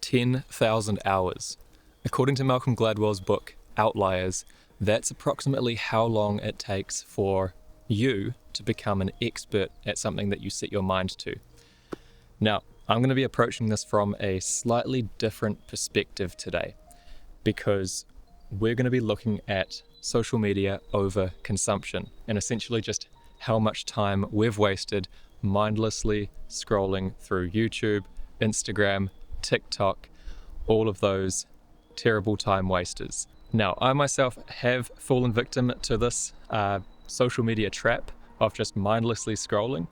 10,000 hours. According to Malcolm Gladwell's book, Outliers, that's approximately how long it takes for you to become an expert at something that you set your mind to. Now, I'm going to be approaching this from a slightly different perspective today, because we're going to be looking at social media over consumption and essentially just how much time we've wasted mindlessly scrolling through YouTube, Instagram, TikTok, all of those terrible time wasters. Now, I myself have fallen victim to this social media trap of just mindlessly scrolling,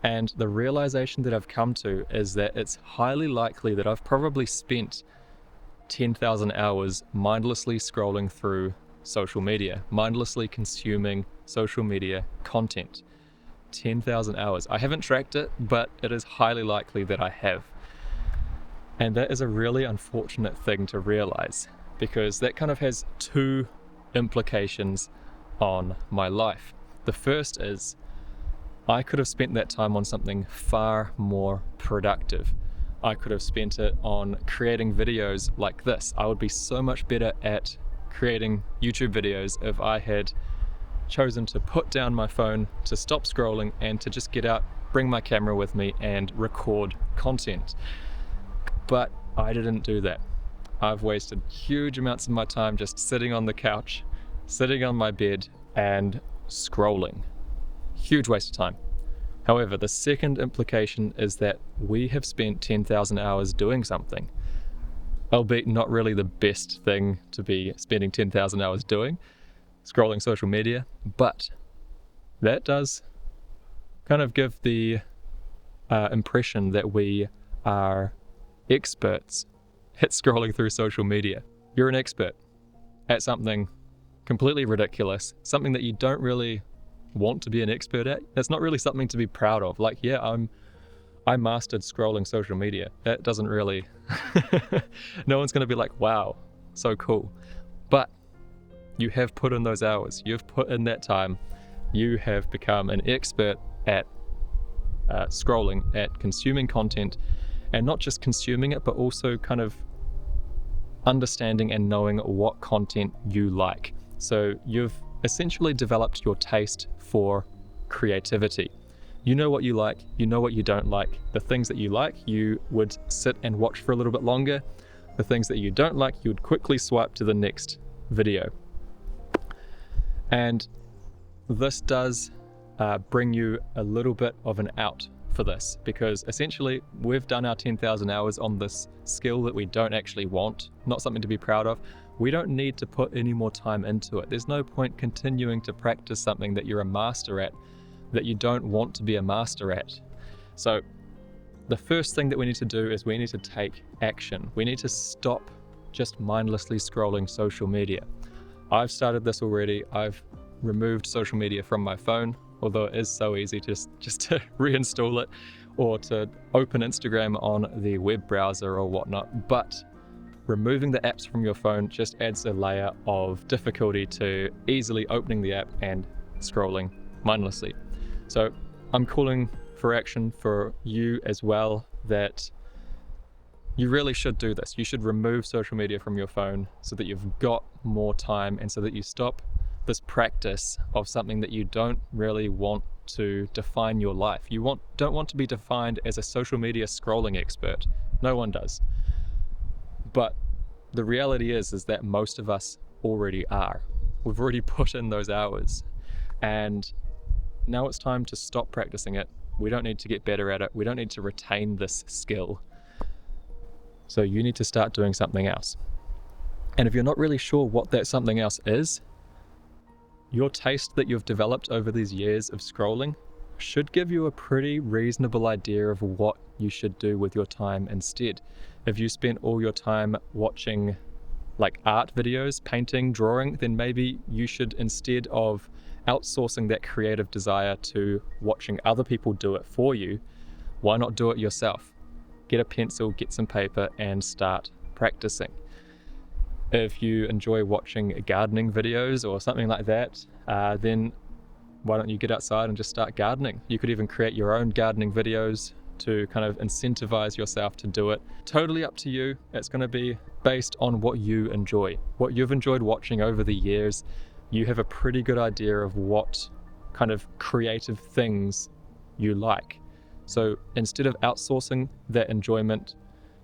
and the realization that I've come to is that it's highly likely that I've probably spent 10,000 hours mindlessly scrolling through social media, mindlessly consuming social media content. 10,000 hours. I haven't tracked it, but it is highly likely that I have. And that is a really unfortunate thing to realize, because that kind of has two implications on my life. The first is I could have spent that time on something far more productive. I could have spent it on creating videos like this. I would be so much better at creating YouTube videos if I had chosen to put down my phone, to stop scrolling, and to just get out, bring my camera with me and record content. But I didn't do that. I've wasted huge amounts of my time just sitting on the couch, sitting on my bed and scrolling. Huge waste of time. However, the second implication is that we have spent 10,000 hours doing something, albeit not really the best thing to be spending 10,000 hours doing, scrolling social media, but that does kind of give the impression that we are experts at scrolling through social media. You're an expert at something completely ridiculous, something that you don't really want to be an expert at. That's not really something to be proud of. Like, yeah, I mastered scrolling social media. That doesn't really no one's going to be like, wow, so cool. But you have put in those hours, you've put in that time, you have become an expert at scrolling, at consuming content, and not just consuming it, but also kind of understanding and knowing what content you like. So you've essentially developed your taste for creativity. You know what you like, you know what you don't like. The things that you like, you would sit and watch for a little bit longer. The things that you don't like, you would quickly swipe to the next video. And this does bring you a little bit of an out for this, because essentially we've done our 10,000 hours on this skill that we don't actually want, not something to be proud of. We don't need to put any more time into it. There's no point continuing to practice something that you're a master at that you don't want to be a master at. So the first thing that we need to do is we need to take action. We need to stop just mindlessly scrolling social media. I've started this already. I've removed social media from my phone, although it is so easy just to reinstall it or to open Instagram on the web browser or whatnot. But removing the apps from your phone just adds a layer of difficulty to easily opening the app and scrolling mindlessly. So I'm calling for action for you as well, that you really should do this. You should remove social media from your phone so that you've got more time, and so that you stop this practice of something that you don't really want to define your life. You don't want to be defined as a social media scrolling expert. No one does. But the reality is that most of us already are. We've already put in those hours, and now it's time to stop practicing it. We don't need to get better at it. We don't need to retain this skill. So you need to start doing something else. And if you're not really sure what that something else is, your taste that you've developed over these years of scrolling should give you a pretty reasonable idea of what you should do with your time instead. If you spent all your time watching like art videos, painting, drawing, then maybe you should, instead of outsourcing that creative desire to watching other people do it for you, why not do it yourself? Get a pencil, get some paper, and start practicing. If you enjoy watching gardening videos or something like that, then why don't you get outside and just start gardening? You could even create your own gardening videos to kind of incentivize yourself to do it. Totally up to you. It's going to be based on what you enjoy, what you've enjoyed watching over the years. You have a pretty good idea of what kind of creative things you like. So instead of outsourcing that enjoyment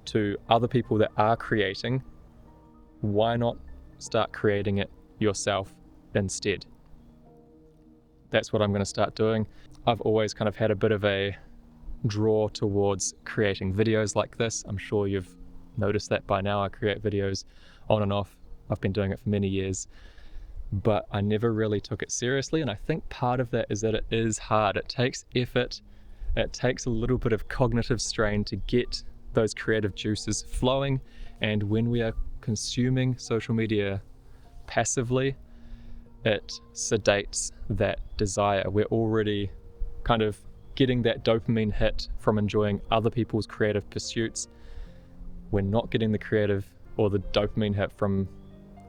to other people that are creating, why not start creating it yourself instead? That's what I'm going to start doing. I've always kind of had a bit of a draw towards creating videos like this. I'm sure you've noticed that by now. I create videos on and off. I've been doing it for many years, but I never really took it seriously. And I think part of that is that it is hard. It takes effort. It takes a little bit of cognitive strain to get those creative juices flowing. And when we are consuming social media passively, it sedates that desire. We're already kind of getting that dopamine hit from enjoying other people's creative pursuits. We're not getting the creative or the dopamine hit from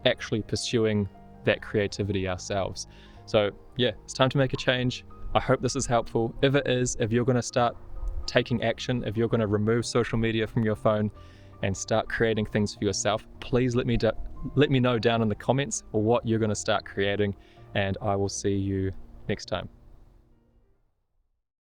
actually pursuing that creativity ourselves. So yeah, it's time to make a change. I hope this is helpful. If it is, if you're going to start taking action, if you're going to remove social media from your phone and start creating things for yourself, please let me know down in the comments what you're going to start creating, and I will see you next time.